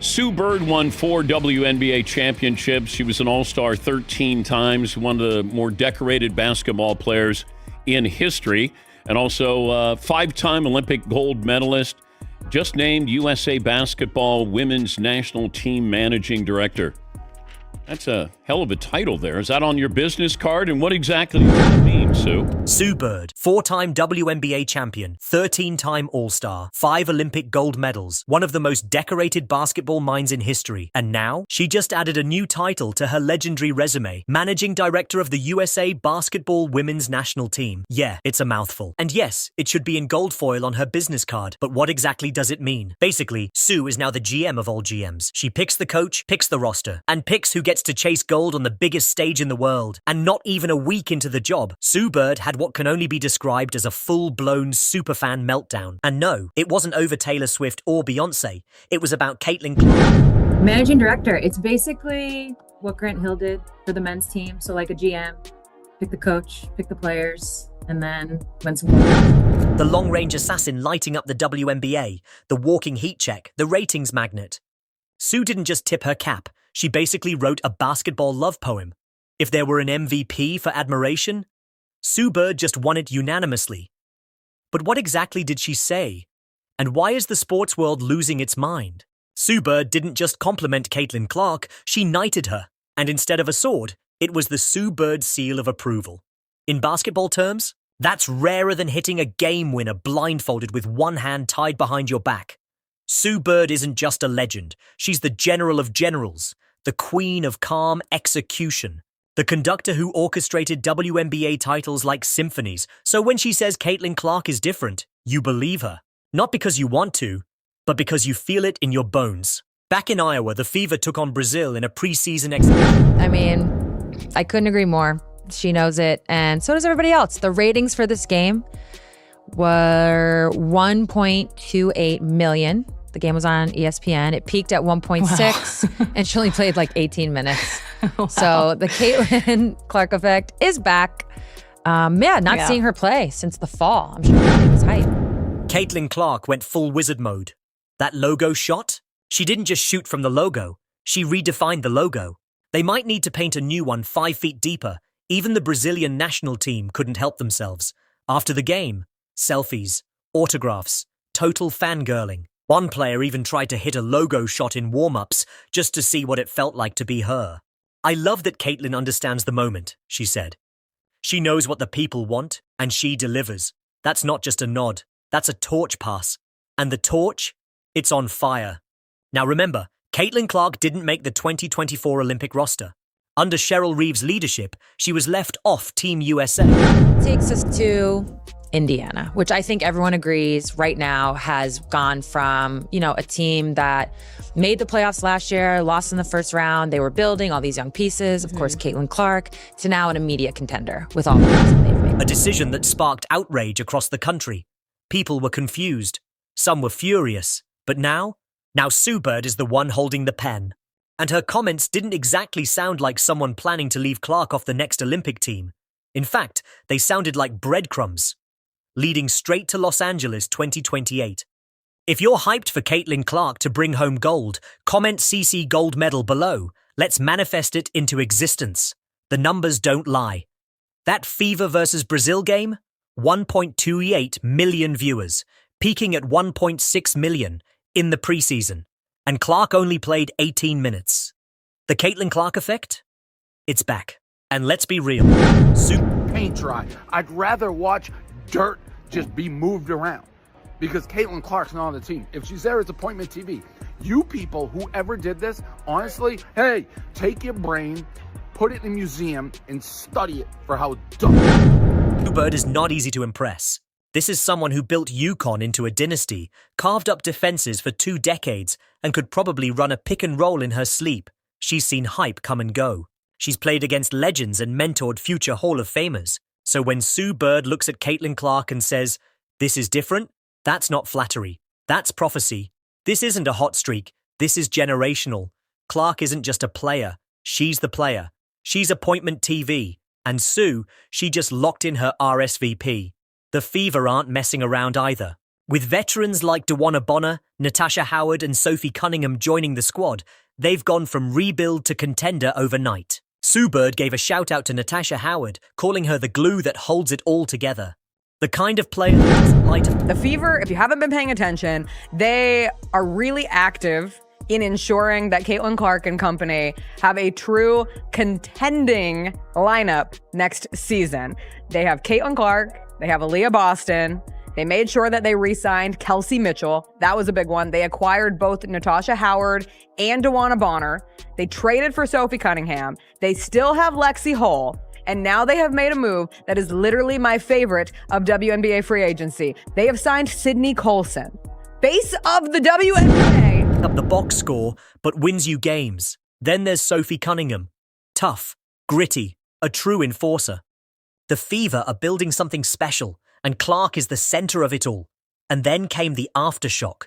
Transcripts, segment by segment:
Sue Bird won 4 WNBA championships. She was an All-Star 13 times, one of the more decorated basketball players in history, and also 5-time Olympic gold medalist. Just named USA Basketball Women's National Team Managing Director. That's a hell of a title there. Is that on your business card? And what exactly does that mean, Sue? Sue Bird, 4-time WNBA champion, 13-time All-Star, 5 Olympic gold medals, one of the most decorated basketball minds in history. And now, she just added a new title to her legendary resume, Managing Director of the USA Basketball Women's National Team. Yeah, it's a mouthful. And yes, it should be in gold foil on her business card. But what exactly does it mean? Basically, Sue is now the GM of all GMs. She picks the coach, picks the roster, and picks who gets to chase gold on the biggest stage in the world. And not even a week into the job, Sue Bird had what can only be described as a full-blown superfan meltdown. And no, it wasn't over Taylor Swift or Beyonce. It was about Caitlin Clark. Managing director. It's basically what Grant Hill did for the men's team. So like a GM, pick the coach, pick the players, and then win some gold. The long-range assassin lighting up the WNBA, the walking heat check, the ratings magnet. Sue didn't just tip her cap. She basically wrote a basketball love poem. If there were an MVP for admiration, Sue Bird just won it unanimously. But what exactly did she say? And why is the sports world losing its mind? Sue Bird didn't just compliment Caitlin Clark, she knighted her. And instead of a sword, it was the Sue Bird seal of approval. In basketball terms, that's rarer than hitting a game winner blindfolded with one hand tied behind your back. Sue Bird isn't just a legend. She's the general of generals, the queen of calm execution, the conductor who orchestrated WNBA titles like symphonies. So when she says Caitlin Clark is different, you believe her. Not because you want to, but because you feel it in your bones. Back in Iowa, the Fever took on Brazil in a preseason exhibition. I mean, I couldn't agree more. She knows it, and so does everybody else. The ratings for this game were 1.28 million. The game was on ESPN. It peaked at 1.6, wow. And she only played like 18 minutes. Wow. So the Caitlin Clark effect is back. Not seeing her play since the fall. I'm sure it was hype. Caitlin Clark went full wizard mode. That logo shot? She didn't just shoot from the logo. She redefined the logo. They might need to paint a new one 5 feet deeper. Even the Brazilian national team couldn't help themselves. After the game, selfies, autographs, total fangirling. One player even tried to hit a logo shot in warm-ups just to see what it felt like to be her. I love that Caitlin understands the moment, she said. She knows what the people want, and she delivers. That's not just a nod, that's a torch pass. And the torch? It's on fire. Now remember, Caitlin Clark didn't make the 2024 Olympic roster. Under Cheryl Reeves' leadership, she was left off Team USA. Takes us to Indiana, which I think everyone agrees right now has gone from, a team that made the playoffs last year, lost in the first round. They were building all these young pieces, of course, Caitlin Clark, to now an immediate contender with all the moves that they've made. A decision that sparked outrage across the country. People were confused. Some were furious. But now Sue Bird is the one holding the pen. And her comments didn't exactly sound like someone planning to leave Clark off the next Olympic team. In fact, they sounded like breadcrumbs, leading straight to Los Angeles 2028. If you're hyped for Caitlin Clark to bring home gold, comment CC gold medal below. Let's manifest it into existence. The numbers don't lie. That Fever versus Brazil game? 1.28 million viewers, peaking at 1.6 million in the preseason. And Clark only played 18 minutes. The Caitlin Clark effect? It's back. And let's be real. Paint dry. I'd rather watch dirt just be moved around because Caitlin Clark's not on the team. If she's there, it's appointment TV. You people, whoever did this, honestly, hey, take your brain, put it in a museum, and study it for how dumb. Sue Bird is not easy to impress. This is someone who built UConn into a dynasty, carved up defenses for 2 decades, and could probably run a pick and roll in her sleep. She's seen hype come and go. She's played against legends and mentored future Hall of Famers. So when Sue Bird looks at Caitlin Clark and says, "This is different," that's not flattery. That's prophecy. This isn't a hot streak. This is generational. Clark isn't just a player. She's the player. She's appointment TV. And Sue, she just locked in her RSVP. The Fever aren't messing around either. With veterans like Dewana Bonner, Natasha Howard and Sophie Cunningham joining the squad, they've gone from rebuild to contender overnight. Sue Bird gave a shout-out to Natasha Howard, calling her the glue that holds it all together. The kind of player that doesn't light up. The Fever, if you haven't been paying attention, they are really active in ensuring that Caitlin Clark and company have a true contending lineup next season. They have Caitlin Clark, they have Aaliyah Boston, they made sure that they re-signed Kelsey Mitchell. That was a big one. They acquired both Natasha Howard and Dewana Bonner. They traded for Sophie Cunningham. They still have Lexi Hull. And now they have made a move that is literally my favorite of WNBA free agency. They have signed Sydney Colson, face of the WNBA. Up the box score, but wins you games. Then there's Sophie Cunningham. Tough, gritty, a true enforcer. The Fever are building something special, and Clark is the center of it all. And then came the aftershock.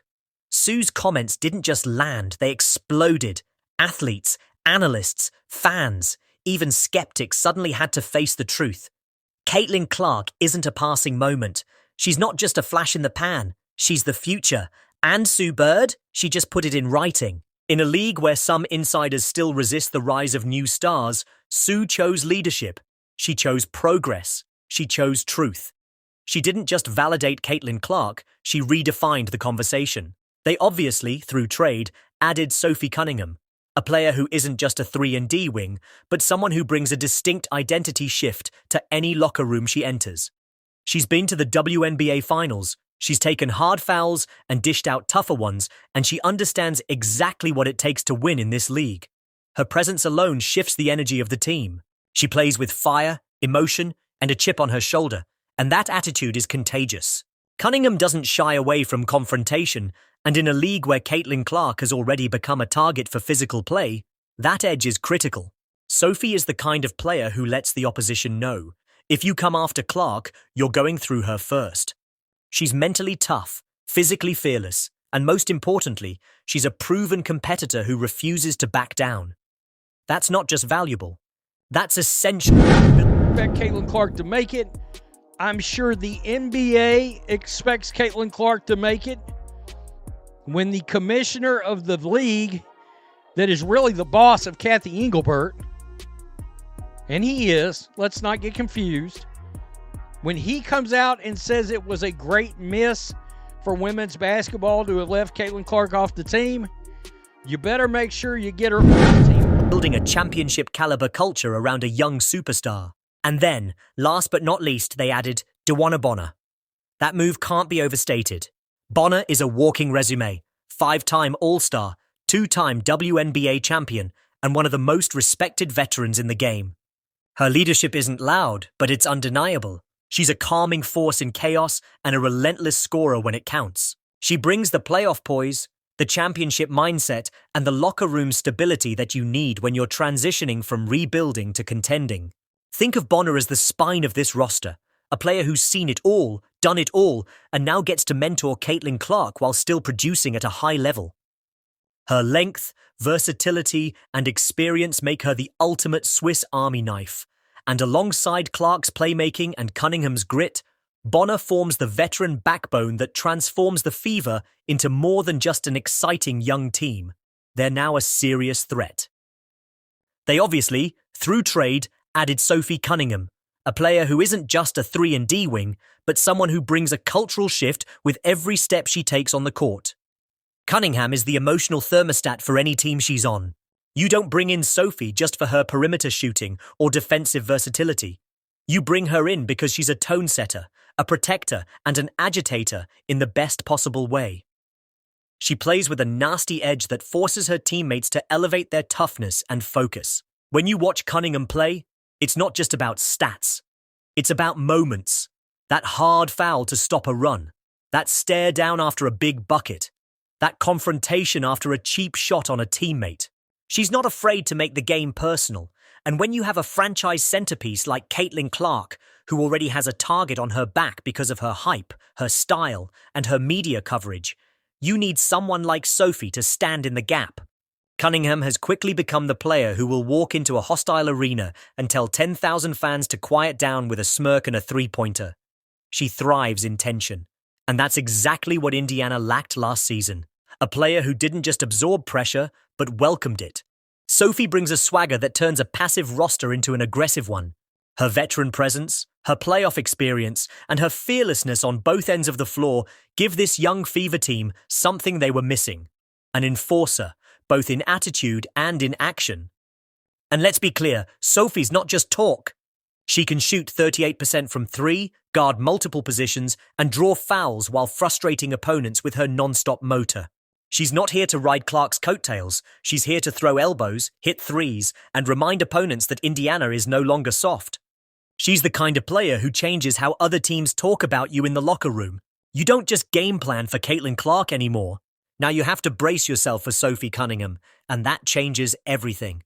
Sue's comments didn't just land, they exploded. Athletes, analysts, fans, even skeptics suddenly had to face the truth. Caitlin Clark isn't a passing moment. She's not just a flash in the pan. She's the future. And Sue Bird, she just put it in writing. In a league where some insiders still resist the rise of new stars, Sue chose leadership. She chose progress. She chose truth. She didn't just validate Caitlin Clark, she redefined the conversation. They obviously, through trade, added Sophie Cunningham, a player who isn't just a 3-and-D wing, but someone who brings a distinct identity shift to any locker room she enters. She's been to the WNBA finals, she's taken hard fouls and dished out tougher ones, and she understands exactly what it takes to win in this league. Her presence alone shifts the energy of the team. She plays with fire, emotion, and a chip on her shoulder, and that attitude is contagious. Cunningham doesn't shy away from confrontation, and in a league where Caitlin Clark has already become a target for physical play, that edge is critical. Sophie is the kind of player who lets the opposition know, if you come after Clark, you're going through her first. She's mentally tough, physically fearless, and most importantly, she's a proven competitor who refuses to back down. That's not just valuable, that's essential. Expect Caitlin Clark to make it. I'm sure the NBA expects Caitlin Clark to make it. When the commissioner of the league, that is really the boss of Kathy Engelbert, and he is, let's not get confused, when he comes out and says it was a great miss for women's basketball to have left Caitlin Clark off the team, you better make sure you get her on the team. Building a championship-caliber culture around a young superstar. And then, last but not least, they added Dewana Bonner. That move can't be overstated. Bonner is a walking resume, 5-time All-Star, 2-time WNBA champion, and one of the most respected veterans in the game. Her leadership isn't loud, but it's undeniable. She's a calming force in chaos and a relentless scorer when it counts. She brings the playoff poise, the championship mindset, and the locker room stability that you need when you're transitioning from rebuilding to contending. Think of Bonner as the spine of this roster, a player who's seen it all, done it all, and now gets to mentor Caitlin Clark while still producing at a high level. Her length, versatility, and experience make her the ultimate Swiss Army knife, and alongside Clark's playmaking and Cunningham's grit, Bonner forms the veteran backbone that transforms the Fever into more than just an exciting young team. They're now a serious threat. They obviously, through trade, added Sophie Cunningham, a player who isn't just a 3-and-D wing, but someone who brings a cultural shift with every step she takes on the court. Cunningham is the emotional thermostat for any team she's on. You don't bring in Sophie just for her perimeter shooting or defensive versatility. You bring her in because she's a tone setter, a protector, and an agitator in the best possible way. She plays with a nasty edge that forces her teammates to elevate their toughness and focus. When you watch Cunningham play, it's not just about stats. It's about moments. That hard foul to stop a run. That stare down after a big bucket. That confrontation after a cheap shot on a teammate. She's not afraid to make the game personal. And when you have a franchise centerpiece like Caitlin Clark, who already has a target on her back because of her hype, her style, and her media coverage, you need someone like Sophie to stand in the gap. Cunningham has quickly become the player who will walk into a hostile arena and tell 10,000 fans to quiet down with a smirk and a three-pointer. She thrives in tension, And that's exactly what Indiana lacked last season. A player who didn't just absorb pressure, but welcomed it. Sophie brings a swagger that turns a passive roster into an aggressive one. Her veteran presence, her playoff experience, and her fearlessness on both ends of the floor give this young Fever team something they were missing. An enforcer, both in attitude and in action. And let's be clear, Sophie's not just talk. She can shoot 38% from three, guard multiple positions, and draw fouls while frustrating opponents with her non-stop motor. She's not here to ride Clark's coattails. She's here to throw elbows, hit threes, and remind opponents that Indiana is no longer soft. She's the kind of player who changes how other teams talk about you in the locker room. You don't just game plan for Caitlin Clark anymore. Now you have to brace yourself for Sophie Cunningham, and that changes everything.